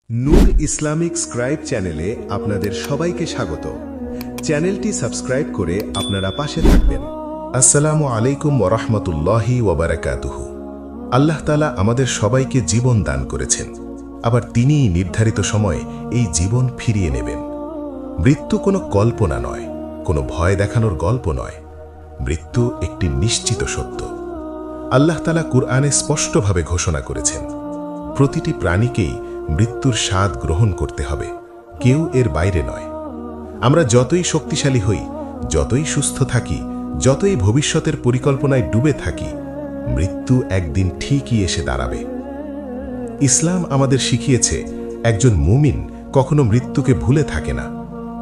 নূর Islamic scribe চ্যানেলে আপনাদের সবাইকে স্বাগত। চ্যানেলটি সাবস্ক্রাইব করে আপনারা পাশে থাকবেন। আসসালামু আলাইকুম ওয়া রাহমাতুল্লাহি ওয়া বারাকাতুহু। আল্লাহ তাআলা আমাদের সবাইকে জীবন দান করেছেন, আবার তিনিই নির্ধারিত সময়ে এই জীবন ফিরিয়ে নেবেন। মৃত্যু কোনো কল্পনা নয়, কোনো ভয় দেখানোর গল্প নয়। মৃত্যু একটি নিশ্চিত সত্য। আল্লাহ তাআলা কুরআনে স্পষ্টভাবে ঘোষণা করেছেন, প্রতিটি প্রাণীকেই মৃত্যুর স্বাদ গ্রহণ করতে হবে, কেউ এর বাইরে নয়। আমরা যতই শক্তিশালী হই, যতই সুস্থ থাকি, যতই ভবিষ্যতের পরিকল্পনায় ডুবে থাকি, মৃত্যু একদিন ঠিকই এসে দাঁড়াবে। ইসলাম আমাদের শিখিয়েছে, একজন মুমিন কখনো মৃত্যুকে ভুলে থাকে না,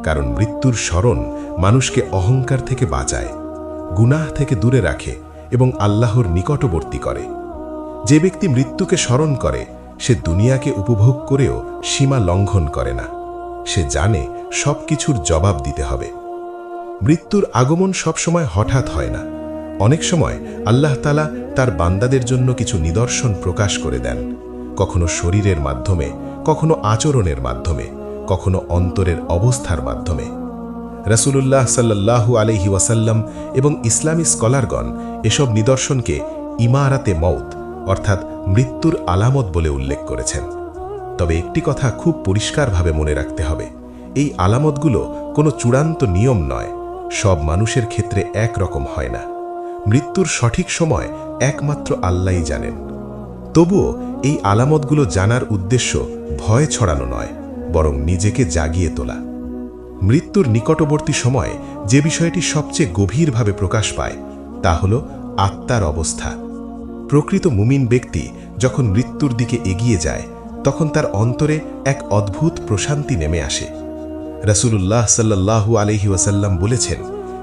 কারণ মৃত্যুর স্মরণ মানুষকে অহংকার থেকে বাঁচায়, গুনাহ থেকে দূরে রাখে এবং আল্লাহর নিকটবর্তী করে। যে ব্যক্তি মৃত্যুকে স্মরণ করে, সে দুনিয়াকে উপভোগ করেও সীমা লঙ্ঘন করে না। সে জানে সবকিছুর জবাব দিতে হবে। মৃত্যুর আগমন সবসময় হঠাৎ হয় না। অনেক সময় আল্লাহ তাআলা তার বান্দাদের জন্য কিছু নিদর্শন প্রকাশ করে দেন, কখনো শরীরের মাধ্যমে, কখনো আচরণের মাধ্যমে, কখনো অন্তরের অবস্থার মাধ্যমে। রাসূলুল্লাহ সাল্লাল্লাহু আলাইহি ওয়াসাল্লাম এবং ইসলামী স্কলারগণ এসব নিদর্শনকে ইমারাতে মউত অর্থাৎ মৃত্যুর আলামত বলে উল্লেখ করেছেন। তবে একটি কথা খুব পরিষ্কারভাবে মনে রাখতে হবে, এই আলামতগুলো কোনো চূড়ান্ত নিয়ম নয়, সব মানুষের ক্ষেত্রে এক রকম হয় না। মৃত্যুর সঠিক সময় একমাত্র আল্লাহই জানেন। তবুও এই আলামতগুলো জানার উদ্দেশ্য ভয় ছড়ানো নয়, বরং নিজেকে জাগিয়ে তোলা। মৃত্যুর নিকটবর্তী সময়ে যে বিষয়টি সবচেয়ে গভীরভাবে প্রকাশ পায়, তা হল আত্মার অবস্থা। প্রকৃত মুমিন ব্যক্তি যখন মৃত্যুর দিকে এগিয়ে যায়, তখন তার অন্তরে এক অদ্ভুত প্রশান্তি নেমে আসে। রাসূলুল্লাহ সাল্লাল্লাহু আলাইহি ওয়াসাল্লাম বলেছেন,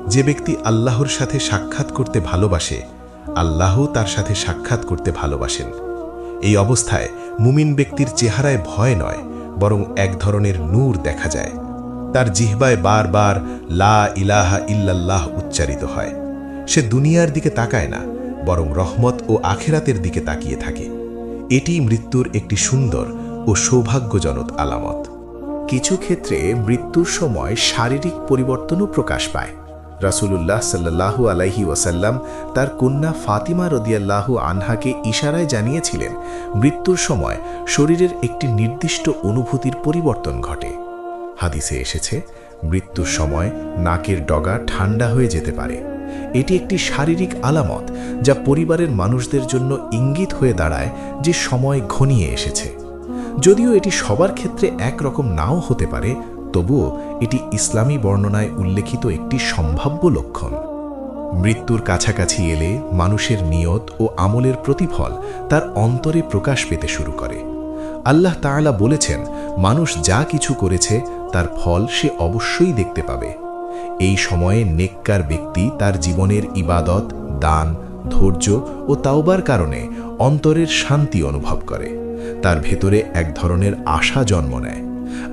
যে ব্যক্তি আল্লাহর সাথে সাক্ষাৎ করতে ভালোবাসে, আল্লাহও তার সাথে সাক্ষাৎ করতে ভালোবাসেন। এই অবস্থায় মুমিন ব্যক্তির চেহারায় ভয় নয়, বরং এক ধরনের নূর দেখা যায়। তার জিহ্বায় বারবার লা ইলাহা ইল্লাল্লাহ উচ্চারিত হয়। সে দুনিয়ার দিকে তাকায় না, বরং রহমত ও আখিরাতের দিকে তাকিয়ে থাকে। এটি মৃত্যুর একটি সুন্দর ও সৌভাগ্যজনক আলামত। কিছু ক্ষেত্রে মৃত্যুর সময় শারীরিক পরিবর্তনও প্রকাশ পায়। রাসূলুল্লাহ সাল্লাল্লাহু আলাইহি ওয়াসাল্লাম তার কন্যা ফাতিমা রাদিয়াল্লাহু আনহাকে ইশারায় জানিয়েছিলেন, মৃত্যুর সময় শরীরের একটি নির্দিষ্ট অনুভূতির পরিবর্তন ঘটে। হাদিসে এসেছে, মৃত্যুর সময় নাকের ডগা ঠান্ডা হয়ে যেতে পারে। এটি একটি শারীরিক আলামত, যা পরিবারের মানুষদের জন্য ইঙ্গিত হয়ে দাঁড়ায় যে সময় ঘনিয়ে এসেছে। যদিও এটি সবার ক্ষেত্রে একরকম নাও হতে পারে, তবুও এটি ইসলামী বর্ণনায় উল্লেখিত একটি সম্ভাব্য লক্ষণ। মৃত্যুর কাছাকাছি এলে মানুষের নিয়ত ও আমলের প্রতিফল তার অন্তরে প্রকাশ পেতে শুরু করে। আল্লাহ তাআলা বলেছেন, মানুষ যা কিছু করেছে তার ফল সে অবশ্যই দেখতে পাবে। এই সময়ে নেককার ব্যক্তি তার জীবনের ইবাদত, দান, ধৈর্য ও তাওবার কারণে অন্তরের শান্তি অনুভব করে। তার ভেতরে এক ধরনের আশা জন্ম নেয়।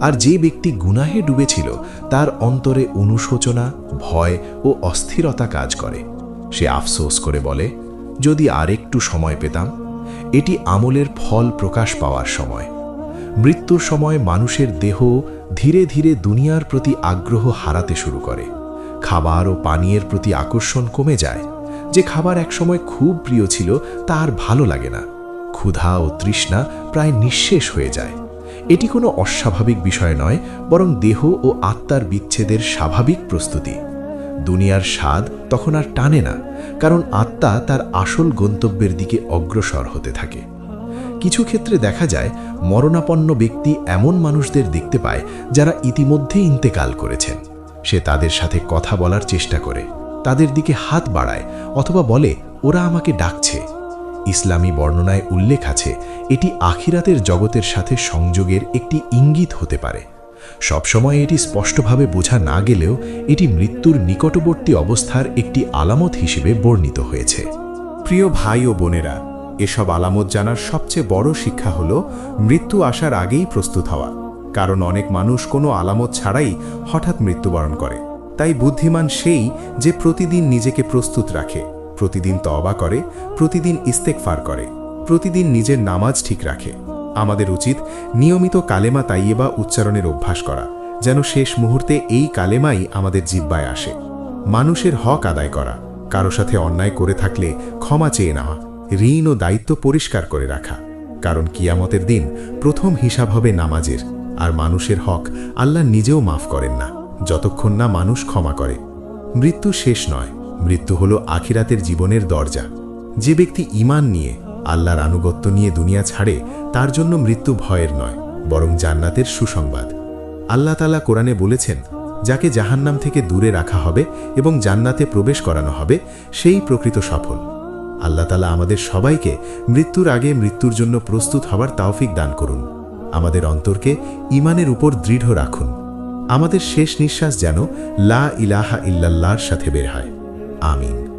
আর যে ব্যক্তি গুনাহে ডুবেছিল, তার অন্তরে অনুশোচনা, ভয় ও অস্থিরতা কাজ করে। সে আফসোস করে বলে, যদি আরেকটু সময় পেতাম। এটি আমলের ফল প্রকাশ পাওয়ার সময়। মৃত্যুর সময় মানুষের দেহ ধীরে ধীরে দুনিয়ার প্রতি আগ্রহ হারাতে শুরু করে। খাবার ও পানীয়ের প্রতি আকর্ষণ কমে যায়। যে খাবার একসময় খুব প্রিয় ছিল, তা আর ভালো লাগে না। ক্ষুধা ও তৃষ্ণা প্রায় নিঃশেষ হয়ে যায়। এটি কোনো অস্বাভাবিক বিষয় নয়, বরং দেহ ও আত্মার বিচ্ছেদের স্বাভাবিক প্রস্তুতি। দুনিয়ার স্বাদ তখন আর টানে না, কারণ আত্মা তার আসল গন্তব্যের দিকে অগ্রসর হতে থাকে। কিছু ক্ষেত্রে দেখা যায়, মরণাপন্ন ব্যক্তি এমন মানুষদের দেখতে পায় যারা ইতিমধ্যে ইন্তেকাল করেছেন। সে তাদের সাথে কথা বলার চেষ্টা করে, তাদের দিকে হাত বাড়ায় অথবা বলে, ওরা আমাকে ডাকছে। ইসলামী বর্ণনায় উল্লেখ আছে, এটি আখিরাতের জগতের সাথে সংযোগের একটি ইঙ্গিত হতে পারে। সবসময় এটি স্পষ্টভাবে বোঝা না গেলেও এটি মৃত্যুর নিকটবর্তী অবস্থার একটি আলামত হিসেবে বর্ণিত হয়েছে। প্রিয় ভাই ও বোনেরা, এসব আলামত জানার সবচেয়ে বড় শিক্ষা হল মৃত্যু আসার আগেই প্রস্তুত হওয়া। কারণ অনেক মানুষ কোনো আলামত ছাড়াই হঠাৎ মৃত্যুবরণ করে। তাই বুদ্ধিমান সেই যে প্রতিদিন নিজেকে প্রস্তুত রাখে, প্রতিদিন তওবা করে, প্রতিদিন ইস্তেগফার করে, প্রতিদিন নিজের নামাজ ঠিক রাখে। আমাদের উচিত নিয়মিত কালেমা তাইয়েবা উচ্চারণের অভ্যাস করা, যেন শেষ মুহূর্তে এই কালেমাই আমাদের জিহ্বায় আসে। মানুষের হক আদায় করা, কারো সাথে অন্যায় করে থাকলে ক্ষমা চেয়ে নেওয়া, ঋণ ও দায়িত্ব পরিষ্কার করে রাখা, কারণ কিয়ামতের দিন প্রথম হিসাব হবে নামাজের, আর মানুষের হক আল্লাহ নিজেও মাফ করেন না যতক্ষণ না মানুষ ক্ষমা করে। মৃত্যু শেষ নয়, মৃত্যু হলো আখিরাতের জীবনের দরজা। যে ব্যক্তি ঈমান নিয়ে আল্লাহর আনুগত্য নিয়ে দুনিয়া ছাড়ে, তার জন্য মৃত্যু ভয়ের নয়, বরং জান্নাতের সুসংবাদ। আল্লাহ তাআলা কোরআনে বলেছেন, যাকে জাহান্নাম থেকে দূরে রাখা হবে এবং জান্নাতে প্রবেশ করানো হবে, সেই প্রকৃত সফল। আল্লাহ তাআলা আমাদের সবাইকে মৃত্যুর আগে মৃত্যুর জন্য প্রস্তুত হওয়ার তৌফিক দান করুন। আমাদের অন্তরকে ঈমানের উপর দৃঢ় রাখুন। আমাদের শেষ নিঃশ্বাস যেন লা ইলাহা ইল্লাল্লাহর সাথে বের হয়। আমিন।